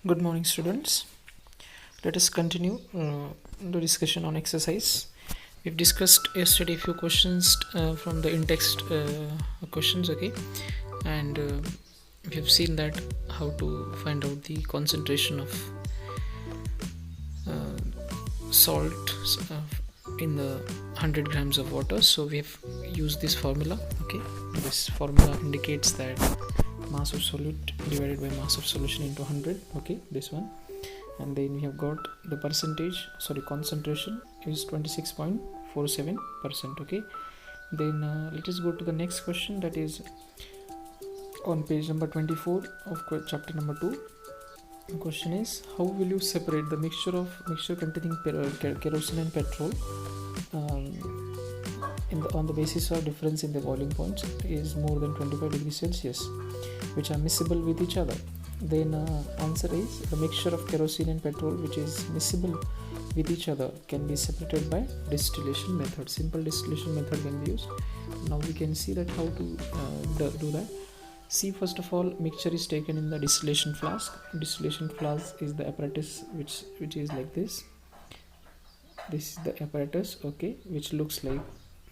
Good morning, students. Let us continue the discussion on exercise. We've discussed yesterday a few questions from the in-text questions, okay, and we have seen that how to find out the concentration of salt in the 100 grams of water. So we have used this formula, okay. This formula indicates that mass of solute divided by mass of solution into 100, okay, this one. And then we have got the concentration is 26.47%, okay. Then let us go to the next question, that is on page number 24 of chapter number 2. The question is, how will you separate the mixture containing kerosene and petrol on the basis of difference in the boiling points is more than 25 degrees Celsius, which are miscible with each other? Then answer is, the mixture of kerosene and petrol which is miscible with each other can be separated by distillation method. Simple distillation method can be used. Now we can see that how to do that. See, first of all, mixture is taken in the distillation flask. Distillation flask is the apparatus which is like this. This is the apparatus, okay, which looks like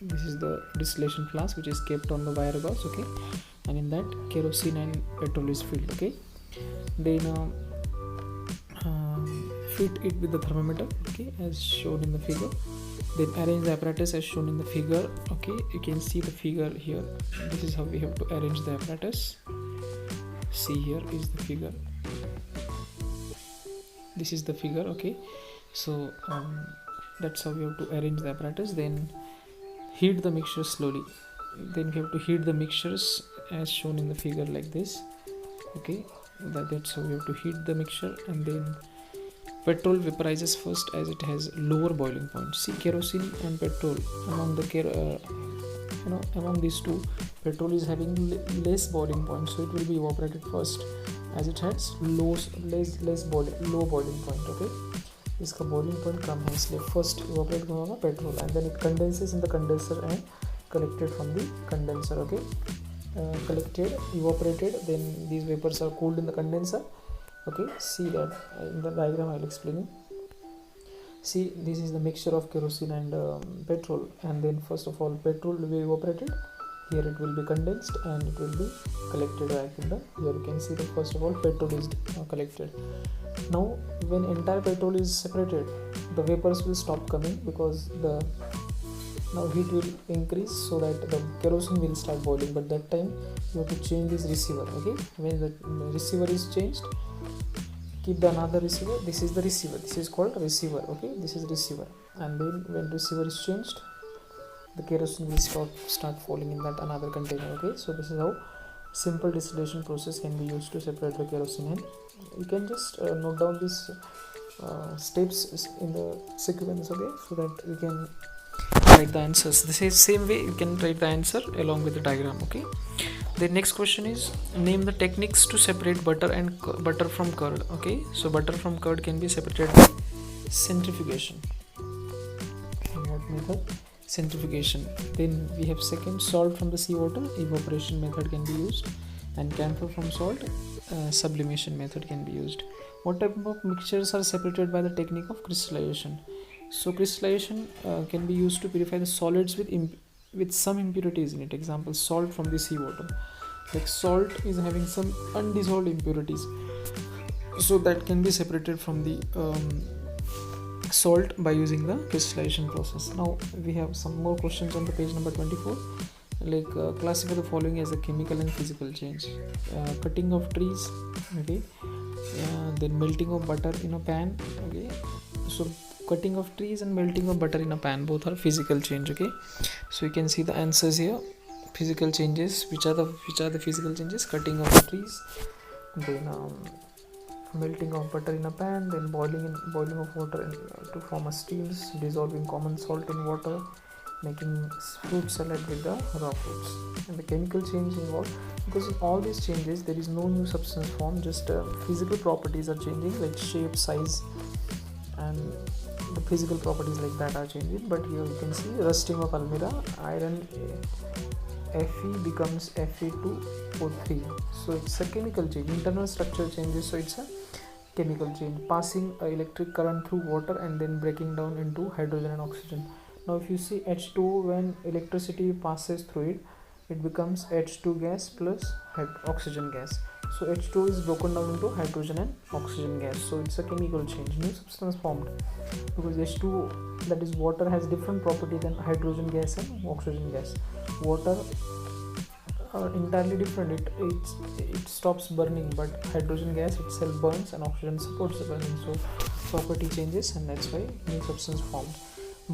this is the distillation flask which is kept on the wire gauze, okay, and in that kerosene and petrol is filled, okay. Then fit it with the thermometer, okay, as shown in the figure. Then arrange the apparatus as shown in the figure, okay. You can see the figure here. This is how we have to arrange the apparatus. See, here is the figure. This is the figure, okay. So that's how we have to arrange the apparatus. Then heat the mixture slowly. Then we have to heat the mixtures as shown in the figure like this, okay. That's how we have to heat the mixture. And then petrol vaporizes first as it has lower boiling point. See, kerosene and petrol, among these two, petrol is having less boiling point, so it will be evaporated first as it has low boiling point, okay. इसका boiling point कम है, इसलिए first evaporate होगा petrol, and then it condenses in the condenser and collected from the condenser, okay. Collected, evaporated, then these vapors are cooled in the condenser, okay. See that in the diagram I will explain it. See, this is the mixture of kerosene and petrol, and then first of all petrol will be evaporated, here it will be condensed and it will be collected back in the, here you can see that first of all petrol is collected. Now when entire petrol is separated, the vapors will stop coming because now heat will increase, so that the kerosene will start boiling, but that time you have to change this receiver, okay. When the receiver is changed, keep the another receiver. This is the receiver, this is called receiver, okay. This is receiver, and then when receiver is changed, the kerosene will start falling in that another container, okay. So this is how simple distillation process can be used to separate the kerosene. And you can just note down these steps in the sequence, okay, so that you can write the answers. This is same way you can write the answer along with the diagram, okay. The next question is, name the techniques to separate butter from curd, okay. So butter from curd can be separated by centrifugation. What method? Centrifugation. Then we have second, salt from the seawater, evaporation method can be used, and camphor from salt, sublimation method can be used. What type of mixtures are separated by the technique of crystallization? So crystallization can be used to purify the solids with some impurities in it. Example, salt from the seawater. Like salt is having some undissolved impurities, so that can be separated from the salt by using the crystallization process. Now we have some more questions on the page number 24. Like classify the following as a chemical and physical change. Cutting of trees, okay. Then melting of butter in a pan, okay. So cutting of trees and melting of butter in a pan, both are physical change, okay. So you can see the answers here. Physical changes, which are the physical changes? Cutting of the trees, then melting of butter in a pan, then boiling of water to form a steams, dissolving common salt in water, making fruit salad with the raw fruits. And the chemical change involved, because in all these changes there is no new substance formed, just physical properties are changing, like shape, size, and the physical properties like that are changing. But here you can see rusting of almirah, iron Fe becomes Fe2O3. So it's a chemical change, internal structure changes, so it's a chemical change, passing electric current through water and then breaking down into hydrogen and oxygen. Now if you see H2, when electricity passes through it, it becomes H2 gas plus oxygen gas. So H2 is broken down into hydrogen and oxygen gas. So it's a chemical change, new substance formed, because H2, that is water, has different property than hydrogen gas and oxygen gas. Water are entirely different. It stops burning, but hydrogen gas itself burns and oxygen supports the burning. So property changes, and that's why new substance formed.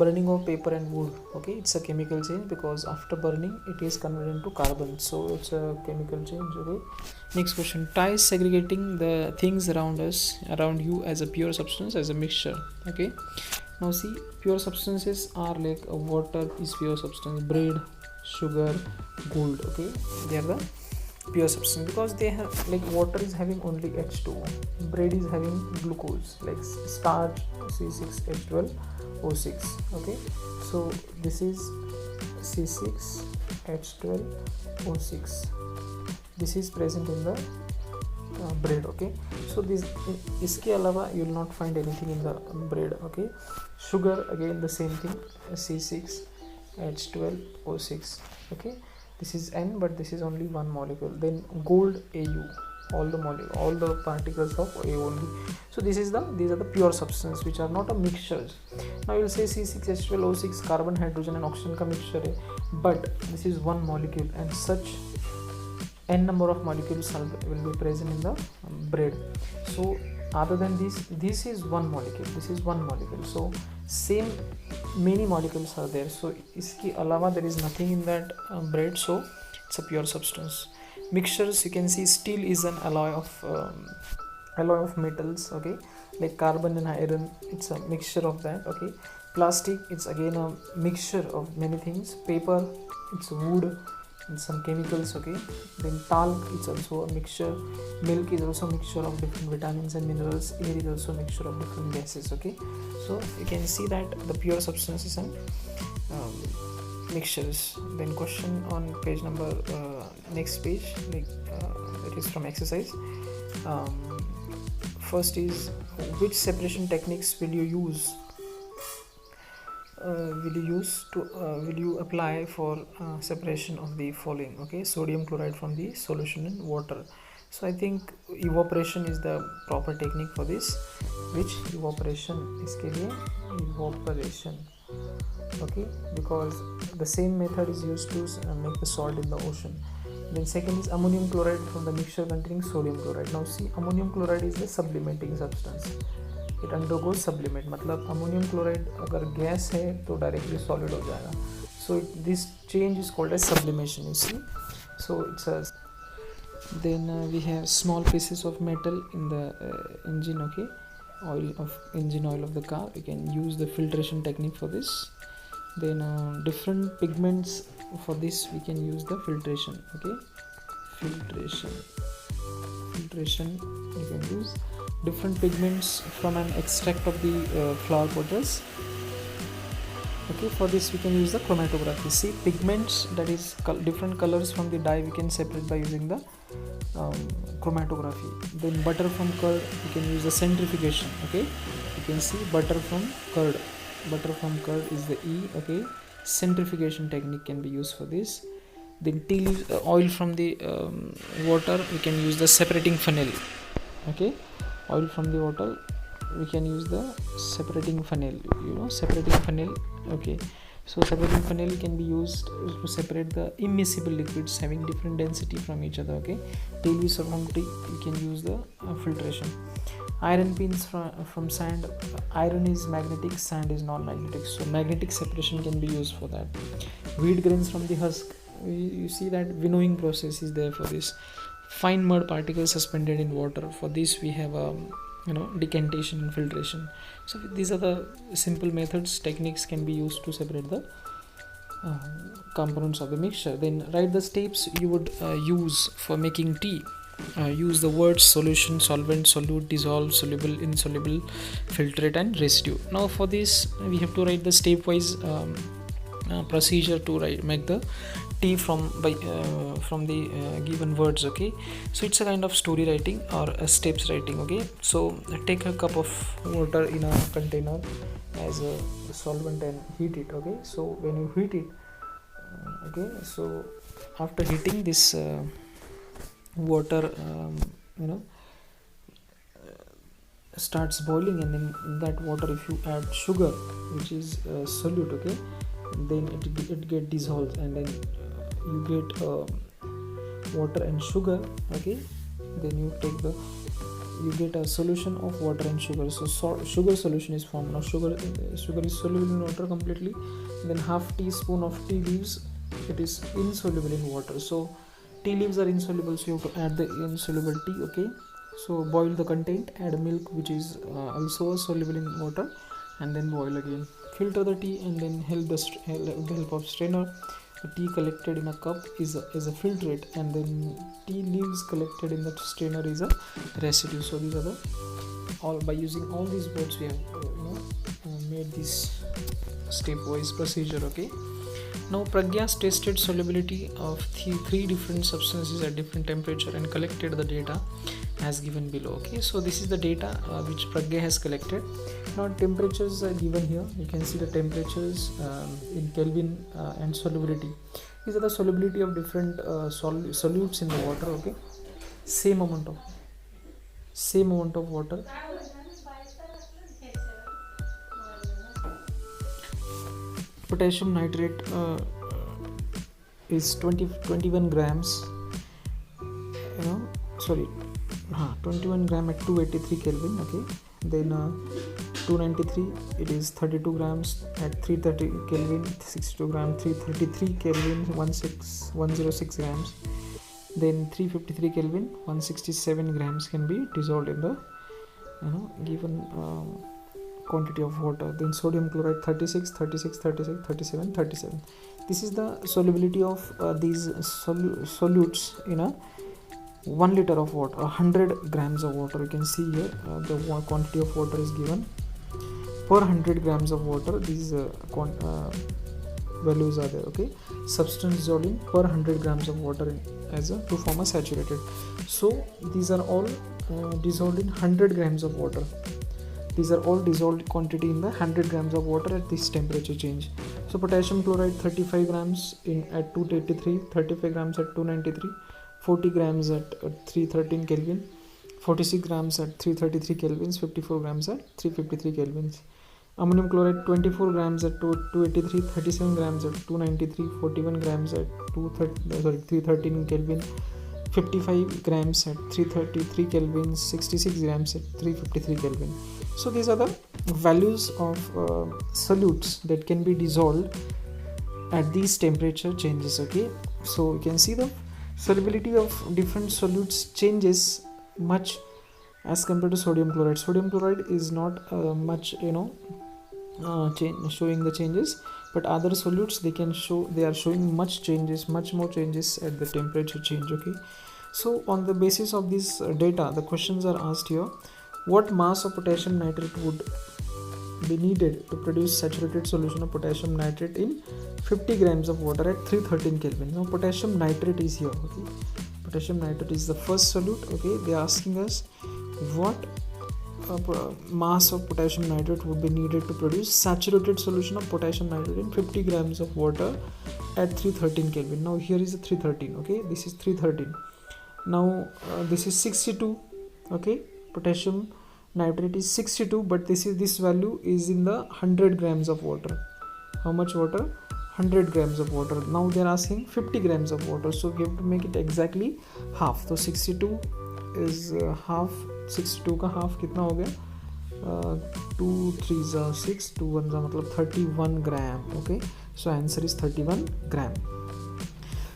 Burning of paper and wood, okay, it's a chemical change because after burning it is converted into carbon, so it's a chemical change. Okay, next question. Try segregating the things around you as a pure substance, as a mixture. Okay, now see, pure substances are like water is pure substance, bread, sugar, gold. Okay, they are the pure substance because they have, like, water is having only H2, bread is having glucose, like starch, C6H12O6. okay, so this is C6H12O6, this is present in the bread. Okay, so this, iske alawa you will not find anything in the bread. Okay, sugar, again the same thing, C6H12O6. okay, this is N, but this is only one molecule. Then gold, Au, all the particles of A only. So these are the pure substance which are not a mixtures. Now you will say C6H12O6 carbon, hydrogen and oxygen ka mixture hai, but this is one molecule, and such n number of molecules will be present in the bread. So other than this is one molecule, this is one molecule, so same many molecules are there. So iski alawa there is nothing in that bread, so it's a pure substance. Mixtures, you can see steel is an alloy of metals. Okay, like carbon and iron, it's a mixture of that. Okay, plastic, it's again a mixture of many things. Paper, it's wood and some chemicals. Okay, then talc, it's also a mixture. Milk is also a mixture of different vitamins and minerals. Air is also a mixture of different gases. Okay, so you can see that the pure substances and mixtures. Then question on page number next page, like that is from exercise. First is, which separation techniques will you use? Will you apply for separation of the following? Okay, sodium chloride from the solution in water. So I think evaporation is the proper technique for this. Which evaporation? Iske liye evaporation. Okay, because the same method is used to make the salt in the ocean. Then second is ammonium chloride from the mixture containing sodium chloride. Now see, ammonium chloride is the sublimating substance. It undergoes sublimate, मतलब ammonium chloride अगर gas है तो directly solid हो जाएगा. So this change is called as sublimation. You see, so it's a. Then we have small pieces of metal in the engine. Okay, engine oil of the car. We can use the filtration technique for this. Then different pigments, for this we can use the filtration. Okay, filtration you can use different pigments from an extract of the flower petals. Okay, for this we can use the chromatography. See, pigments, that is different colors from the dye, we can separate by using the chromatography. Then butter from curd, we can use the centrifugation. Okay, you can see butter from curd is the E. Okay, centrifugation technique can be used for this. Then tea leaves, oil from the water, we can use the separating funnel. Okay, oil from the water, we can use the separating funnel. Separating funnel. Okay, so separating funnel can be used to separate the immiscible liquids having different density from each other. Okay, tea leaves from tea, you can use the filtration. Iron pins from sand. Iron is magnetic, sand is non-magnetic, so magnetic separation can be used for that. Wheat grains from the husk, you see that winnowing process is there for this. Fine mud particles suspended in water, for this we have decantation and filtration. So these are the simple methods, techniques can be used to separate the components of the mixture. Then write the steps you would use for making tea. Use the words solution, solvent, solute, dissolve, soluble, insoluble, filtrate and residue. Now for this we have to write the stepwise procedure to make the T from the given words. Okay, so it's a kind of story writing or a steps writing. Okay, so take a cup of water in a container as a solvent and heat it. Okay, so when you heat it, okay, so after heating this water, you know, starts boiling, and then in that water if you add sugar, which is solute, okay, then it get dissolved, and then you get water and sugar. Okay, then you get a solution of water and sugar. So sugar solution is formed. Now sugar is soluble in water completely. Then half teaspoon of tea leaves, it is insoluble in water. So tea leaves are insoluble, so you have to add the insoluble tea. Okay, so boil the content, add milk, which is also soluble in water, and then boil again. Filter the tea, and then with the help of strainer, the tea collected in a cup is a filtrate, and then tea leaves collected in the strainer is a residue. So these are the all, by using all these words we have made this stepwise procedure. Okay, now Pragya's tested solubility of three different substances at different temperature and collected the data as given below. Okay, so this is the data which Pragya has collected. Now temperatures are given here. You can see the temperatures in Kelvin and solubility. These are the solubility of different solutes in the water. Okay, same amount of water. Potassium nitrate is 21 grams. 21 gram at 283 Kelvin. Okay, then 293, it is 32 grams at 330 Kelvin. 62 gram 333 Kelvin, 106 grams. Then 353 Kelvin, 167 grams can be dissolved in the given quantity of water. Then sodium chloride 36, 37. This is the solubility of these solutes in a 1 liter of water, 100 grams of water. You can see here the quantity of water is given per 100 grams of water. These values are there. Okay, substance dissolved in per 100 grams of water to form a saturated. So these are all dissolved in 100 grams of water. These are all dissolved quantity in the 100 grams of water at this temperature change. So potassium chloride 35 grams at 283, 35 grams at 293, 40 grams at 313 Kelvin, 46 grams at 333 Kelvins, 54 grams at 353 Kelvins. Ammonium chloride 24 grams at 283, 37 grams at 293, 41 grams at 313 Kelvin, 55 grams at 333 Kelvin, 66 grams at 353 Kelvin. So these are the values of solutes that can be dissolved at these temperature changes. Okay, so you can see the solubility of different solutes changes much as compared to sodium chloride. Sodium chloride is not much showing the changes, but other solutes they are showing much more changes at the temperature change. Okay, so on the basis of this data, the questions are asked here: what mass of potassium nitrate would be needed to produce saturated solution of potassium nitrate in 50 grams of water at 313 Kelvin? Now potassium nitrate is here. Okay, potassium nitrate is the first solute. Okay, they are asking us what mass of potassium nitrate would be needed to produce saturated solution of potassium nitrate in 50 grams of water at 313 Kelvin. Now here is a 313. Okay, this is 313. Now this is 62. Okay, potassium nitrate is 62, but this value is in the 100 grams of water. How much water? 100 grams of water. Now they are asking 50 grams of water, so we have to make it exactly half. So 62 is half. 62 का half कितना हो गया? 2 3s are 6, 2 1s are मतलब 31 gram. Okay, so answer is 31 gram.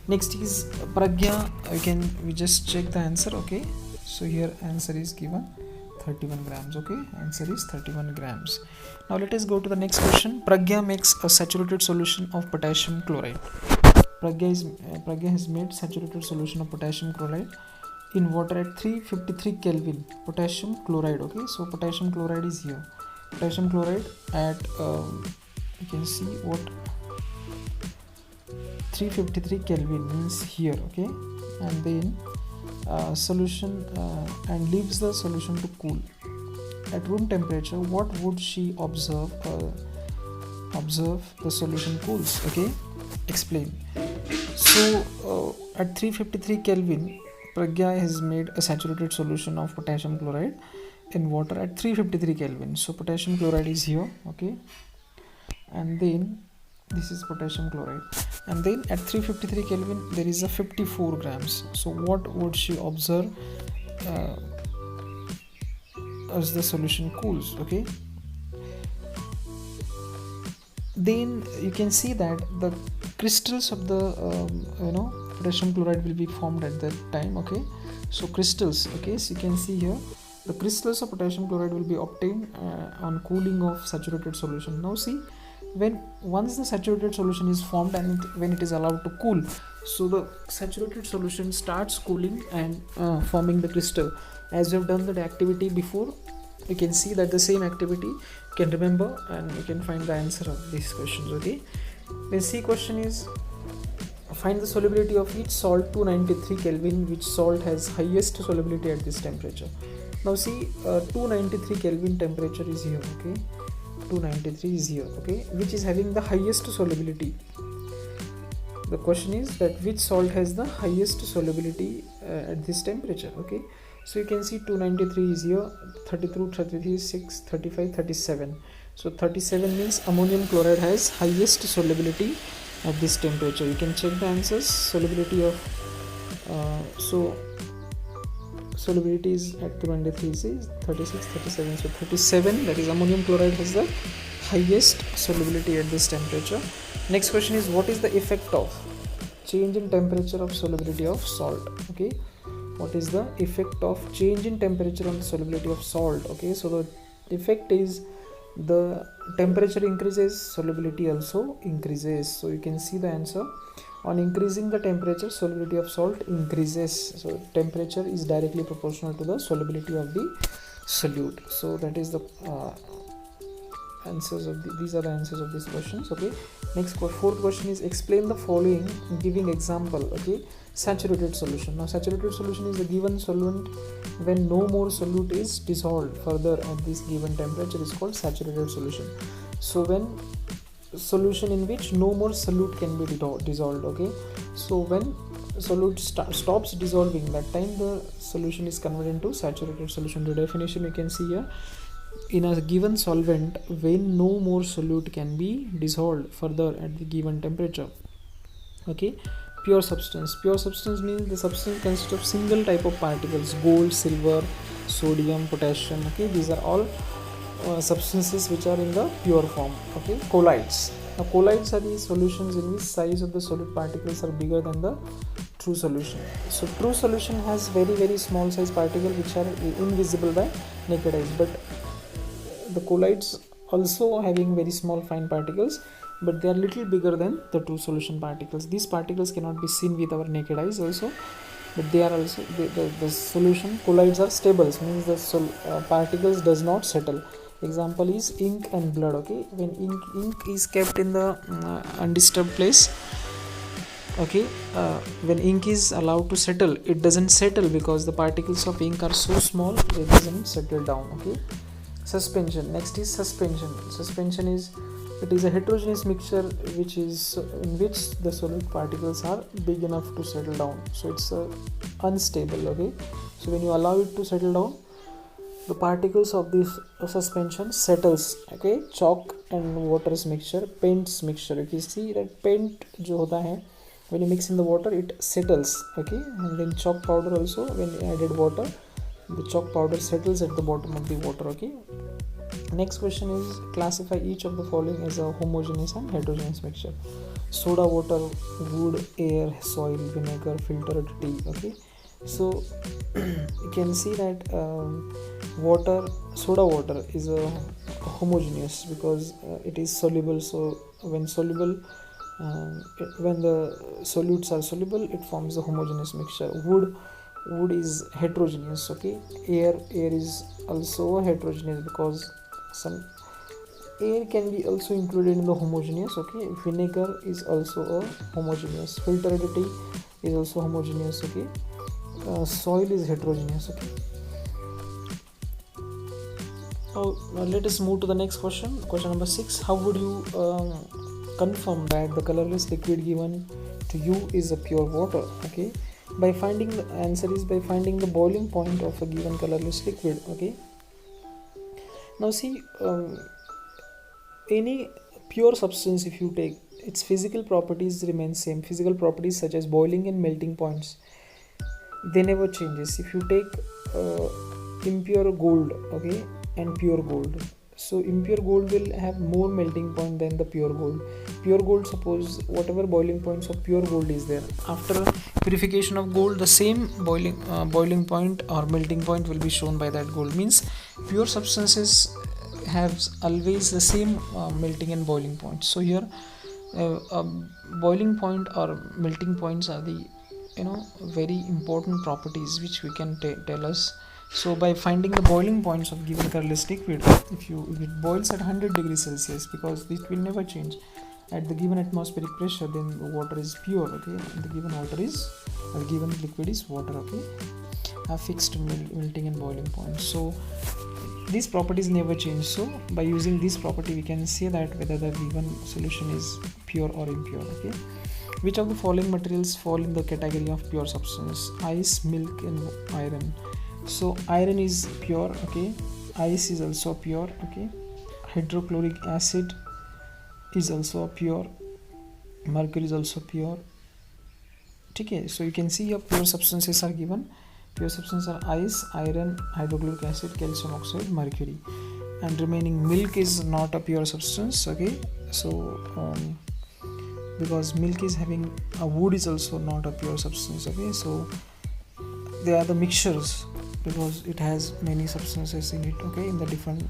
Next is Pragya. We just check the answer. Okay, so here answer is given 31 grams. Okay, answer is 31 grams. Now let us go to the next question. Pragya makes a saturated solution of potassium chloride. Pragya has made saturated solution of potassium chloride in water at 353 Kelvin. Potassium chloride. Okay, so potassium chloride is here. Potassium chloride at you can see what 353 Kelvin means here, okay, and then solution and leaves the solution to cool at room temperature, what would she observe the solution cools? Okay, explain. So at 353 Kelvin, Pragya has made a saturated solution of potassium chloride in water at 353 Kelvin. So potassium chloride is here, okay, and then this is potassium chloride, and then at 353 Kelvin there is a 54 grams. So what would she observe as the solution cools? Okay, then you can see that the crystals of the potassium chloride will be formed at that time. Okay, so crystals, okay, so you can see here the crystals of potassium chloride will be obtained on cooling of saturated solution. Now see, once the saturated solution is formed and when it is allowed to cool, so the saturated solution starts cooling and forming the crystal. As we have done that activity before, you can see that the same activity you can remember and you can find the answer of these questions. Okay, the C question is, find the solubility of each salt 293 Kelvin, which salt has highest solubility at this temperature. Now see, 293 Kelvin temperature is here, okay, 293 is here, okay, which is having the highest solubility. The question is that which salt has the highest solubility at this temperature. Okay, so you can see 293 is here, 32, 36, 35, 37. So 37 means ammonium chloride has highest solubility at this temperature. You can check the answers. Solubility of solubility is at 293 is 36, 37. So 37, that is ammonium chloride, has the highest solubility at this temperature. Next question is, what is the effect of change in temperature of solubility of salt? Okay, what is the effect of change in temperature on the solubility of salt? Okay, so the effect is the temperature increases, solubility also increases. So you can see the answer. On increasing the temperature, solubility of salt increases. So temperature is directly proportional to the solubility of the solute. So that is the answers of these are the answers of these questions. Okay, next fourth question is, explain the following giving example. Okay, saturated solution. Now saturated solution is the given solvent when no more solute is dissolved further at this given temperature is called saturated solution. So when solution in which no more solute can be dissolved. Okay, so when solute stops dissolving, that time the solution is converted into saturated solution. The definition you can see here: in a given solvent when no more solute can be dissolved further at the given temperature. Okay, pure substance. Pure substance means the substance consists of single type of particles: gold, silver, sodium, potassium. Okay, these are all substances which are in the pure form. Okay, colloids. Now colloids are the solutions in which size of the solid particles are bigger than the true solution. So true solution has very small size particles which are invisible by naked eyes, but the colloids also having very small fine particles, but they are little bigger than the true solution particles. These particles cannot be seen with our naked eyes also, but they are also the solution colloids are stable, means the particles does not settle. Example is ink and blood. Okay, when ink is kept in the undisturbed place, okay, when ink is allowed to settle, it doesn't settle because the particles of ink are so small, it doesn't settle down. Okay, suspension. Next is suspension. Suspension is, it is a heterogeneous mixture which is in which the solid particles are big enough to settle down, so it's unstable. Okay, so when you allow it to settle down, the particles of this suspension settles. Okay, chalk and water's mixture, paint's mixture. You can see that paint jo hota hai, when you mix in the water it settles. Okay, and then chalk powder also, when you added water, the chalk powder settles at the bottom of the water. Okay, next question is, classify each of the following as a homogeneous and heterogeneous mixture: soda water, wood, air, soil, vinegar, filtered tea. Okay, so you can see that soda water is a homogeneous because it is soluble. So when the solutes are soluble, it forms a homogeneous mixture. Wood is heterogeneous. Okay, air is also heterogeneous because air can be also included in the homogeneous. Okay, vinegar is also a homogeneous, filteridity is also homogeneous. Okay, soil is heterogeneous. Okay, now let us move to the next question. Question number 6. How would you confirm that the colorless liquid given to you is a pure water? Okay, by finding the answer is by finding the boiling point of a given colorless liquid. Okay, now see, any pure substance, if you take its physical properties remain same. Physical properties such as boiling and melting points, they never changes. If you take impure gold, okay, and pure gold, so impure gold will have more melting point than the pure gold. Pure gold, suppose whatever boiling points of pure gold is there, after purification of gold, the same boiling point or melting point will be shown by that gold. Means pure substances have always the same melting and boiling point. So here boiling point or melting points are the very important properties which we can tell us. So by finding the boiling points of given colorless liquid, if it boils at 100 degrees Celsius, because it will never change at the given atmospheric pressure, then the water is pure. Okay, the given liquid is water. Okay, have fixed melting and boiling points. So these properties never change. So by using this property, we can say that whether the given solution is pure or impure. Okay, which of the following materials fall in the category of pure substance? Ice, milk, and iron. So iron is pure. Okay, ice is also pure. Okay, hydrochloric acid is also pure, mercury is also pure. Okay, so you can see your pure substances are given. Pure substances are ice, iron, hydrochloric acid, calcium oxide, mercury, and remaining milk is not a pure substance. Okay, so because milk is having a wood is also not a pure substance. Okay, so they are the mixtures because it has many substances in it. Okay, in the different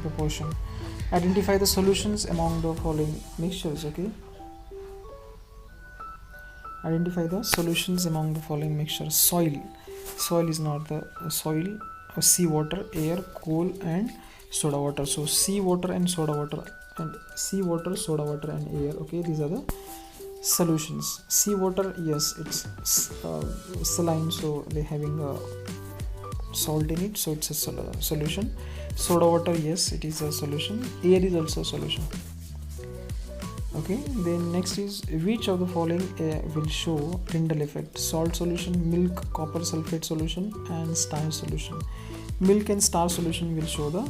proportion. Identify the solutions among the following mixtures. Okay, identify the solutions among the following mixtures. Soil is not the soil. Seawater, air, coal, and soda water. So seawater and soda water, and seawater, soda water, and air. Okay, these are the solutions. Seawater, yes, it's saline, so they having salt in it, so it's a solution. Soda water, yes, it is a solution. Air is also a solution. Okay, then next is which of the following will show Tyndall effect? Salt solution, milk, copper sulfate solution, and star solution. Milk and star solution will show the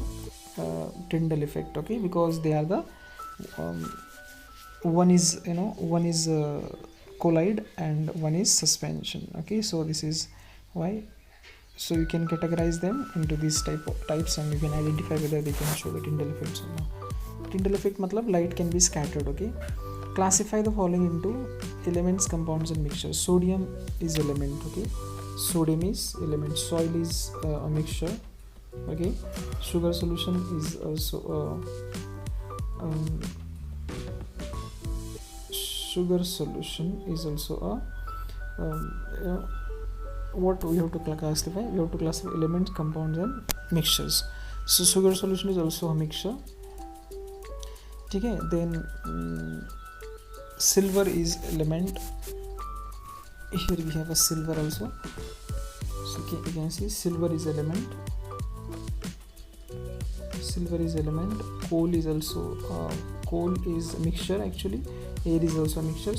Tyndall effect. Okay, because they are the one is colloid and one is suspension. Okay, so this is why. So you can categorize them into these types, and you can identify whether they can show the Tyndall effects or not. Tyndall effect matlab light can be scattered. Okay, classify the following into elements, compounds, and mixtures. Sodium is element. Okay, sodium is element. Soil is a mixture. Okay, sugar solution is also sugar solution is also a what we have to classify. We have to classify elements, compounds, and mixtures. So sugar solution is also a mixture. Okay, then silver is element. Here we have a silver also. So you can see silver is element. Silver is element. Coal is also coal is mixture actually. Air is also a mixture.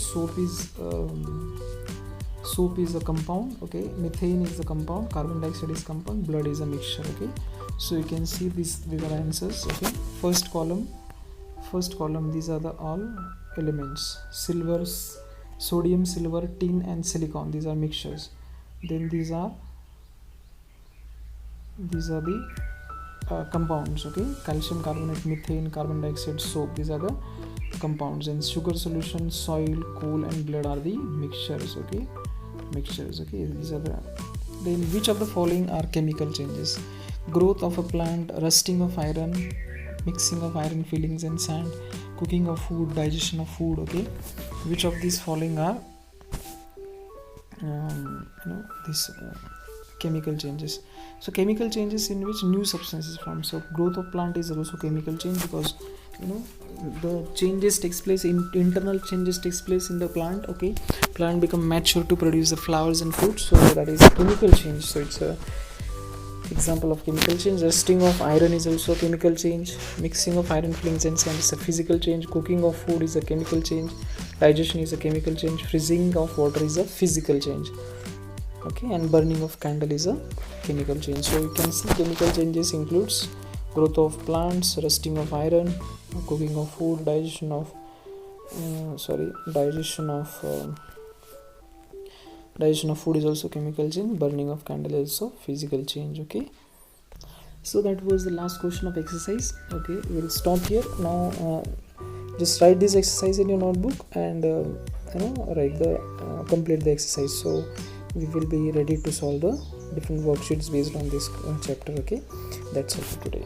Soap is a compound. Okay, methane is a compound. Carbon dioxide is compound. Blood is a mixture. Okay, so you can see these are answers. Okay, first column, these are the all elements. Silver, sodium, silver, tin, and silicon, these are mixtures. Then these are the compounds. Okay, calcium carbonate, methane, carbon dioxide, soap, these are the compounds. And sugar solution, soil, coal, and blood are the mixtures. Okay, these are the. Then which of the following are chemical changes? Growth of a plant, rusting of iron, mixing of iron fillings and sand, cooking of food, digestion of food. Okay, which of these following are these chemical changes. So chemical changes in which new substances form. So growth of plant is also chemical change, because the changes takes place in internal changes takes place in the plant. Okay, plant become mature to produce the flowers and fruits, so that is a chemical change. So it's a example of chemical change. Rusting of iron is also a chemical change. Mixing of iron filings and sand is a physical change. Cooking of food is a chemical change. Digestion is a chemical change. Freezing of water is a physical change. Okay, and burning of candle is a chemical change. So you can see chemical changes includes growth of plants, rusting of iron, cooking of food, digestion of food is also chemical change. Burning of candle is also physical change. Okay, so that was the last question of exercise. Okay, we'll stop here now. Just write this exercise in your notebook and complete the exercise. So we will be ready to solve the different worksheets based on this chapter. Okay, that's all for today.